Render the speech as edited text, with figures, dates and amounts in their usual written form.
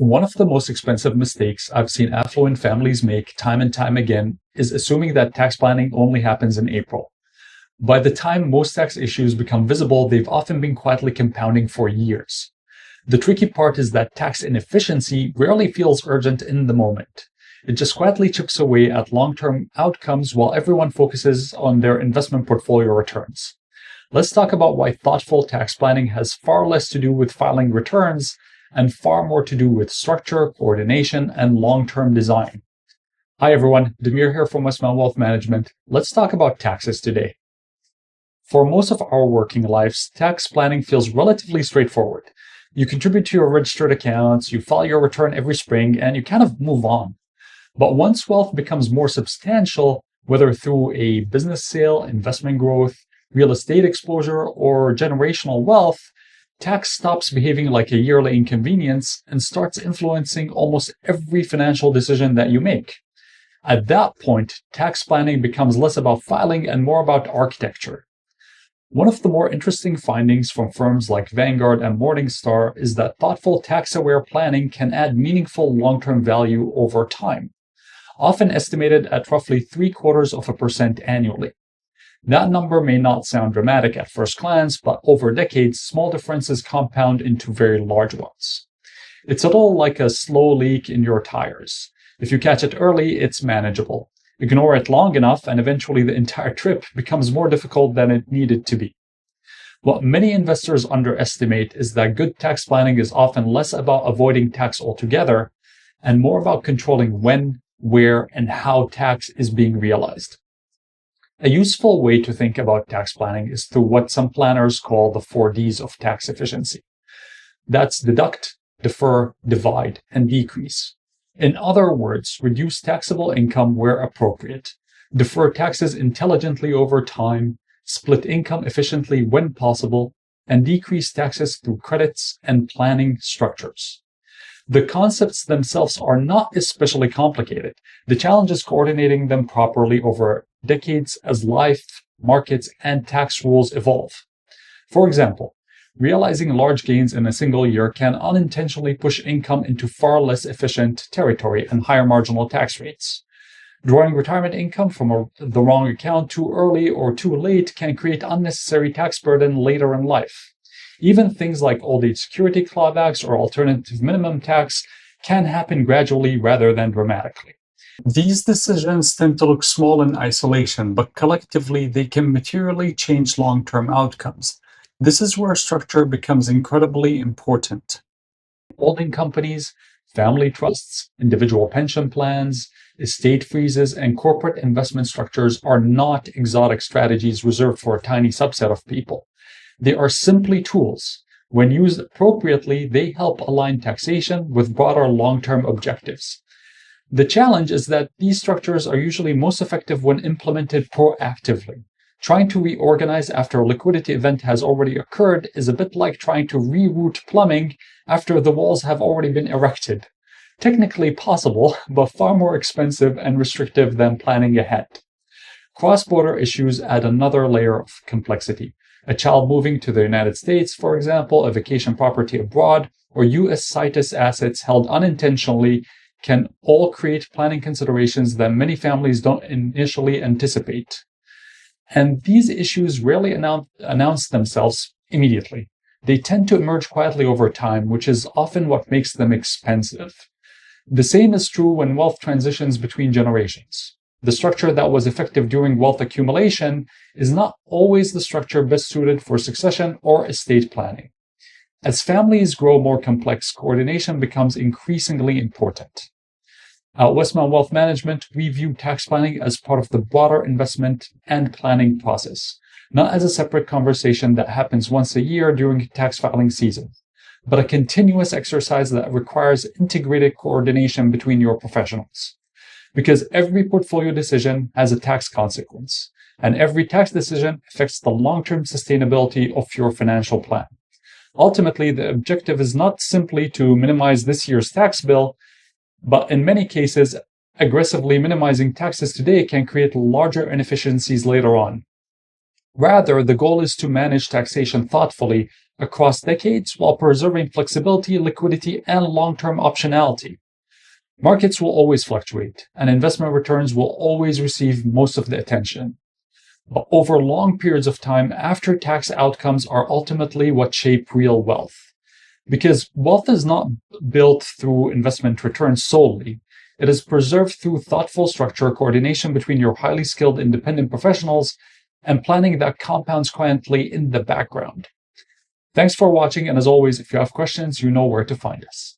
One of the most expensive mistakes I've seen affluent families make time and time again is assuming that tax planning only happens in April. By the time most tax issues become visible, they've often been quietly compounding for years. The tricky part is that tax inefficiency rarely feels urgent in the moment. It just quietly chips away at long-term outcomes while everyone focuses on their investment portfolio returns. Let's talk about why thoughtful tax planning has far less to do with filing returns and far more to do with structure, coordination, and long-term design. Hi everyone, Damir here from Westman Wealth Management. Let's talk about taxes today. For most of our working lives, tax planning feels relatively straightforward. You contribute to your registered accounts, you file your return every spring, and you kind of move on. But once wealth becomes more substantial, whether through a business sale, investment growth, real estate exposure, or generational wealth, tax stops behaving like a yearly inconvenience and starts influencing almost every financial decision that you make. At that point, tax planning becomes less about filing and more about architecture. One of the more interesting findings from firms like Vanguard and Morningstar is that thoughtful tax-aware planning can add meaningful long-term value over time, often estimated at roughly 0.75% annually. That number may not sound dramatic at first glance, but over decades, small differences compound into very large ones. It's a little like a slow leak in your tires. If you catch it early, it's manageable. Ignore it long enough, and eventually the entire trip becomes more difficult than it needed to be. What many investors underestimate is that good tax planning is often less about avoiding tax altogether and more about controlling when, where, and how tax is being realized. A useful way to think about tax planning is through what some planners call the 4Ds of tax efficiency. That's deduct, defer, divide, and decrease. In other words, reduce taxable income where appropriate, defer taxes intelligently over time, split income efficiently when possible, and decrease taxes through credits and planning structures. The concepts themselves are not especially complicated. The challenge is coordinating them properly over decades as life, markets, and tax rules evolve. For example, realizing large gains in a single year can unintentionally push income into far less efficient territory and higher marginal tax rates. Drawing retirement income from the wrong account too early or too late can create unnecessary tax burden later in life. Even things like old age security clawbacks or alternative minimum tax can happen gradually rather than dramatically. These decisions tend to look small in isolation, but collectively they can materially change long-term outcomes. This is where structure becomes incredibly important. Holding companies, family trusts, individual pension plans, estate freezes, and corporate investment structures are not exotic strategies reserved for a tiny subset of people. They are simply tools. When used appropriately, they help align taxation with broader long-term objectives. The challenge is that these structures are usually most effective when implemented proactively. Trying to reorganize after a liquidity event has already occurred is a bit like trying to reroute plumbing after the walls have already been erected. Technically possible, but far more expensive and restrictive than planning ahead. Cross-border issues add another layer of complexity. A child moving to the United States, for example, a vacation property abroad, or U.S. situs assets held unintentionally can all create planning considerations that many families don't initially anticipate. And these issues rarely announce themselves immediately. They tend to emerge quietly over time, which is often what makes them expensive. The same is true when wealth transitions between generations. The structure that was effective during wealth accumulation is not always the structure best suited for succession or estate planning. As families grow more complex, coordination becomes increasingly important. At Westman Wealth Management, we view tax planning as part of the broader investment and planning process, not as a separate conversation that happens once a year during tax filing season, but a continuous exercise that requires integrated coordination between your professionals. Because every portfolio decision has a tax consequence, and every tax decision affects the long-term sustainability of your financial plan. Ultimately, the objective is not simply to minimize this year's tax bill, but in many cases, aggressively minimizing taxes today can create larger inefficiencies later on. Rather, the goal is to manage taxation thoughtfully across decades while preserving flexibility, liquidity, and long-term optionality. Markets will always fluctuate, and investment returns will always receive most of the attention. But over long periods of time, after-tax outcomes are ultimately what shape real wealth. Because wealth is not built through investment returns solely. It is preserved through thoughtful structure, coordination between your highly skilled independent professionals, and planning that compounds quietly in the background. Thanks for watching, and as always, if you have questions, you know where to find us.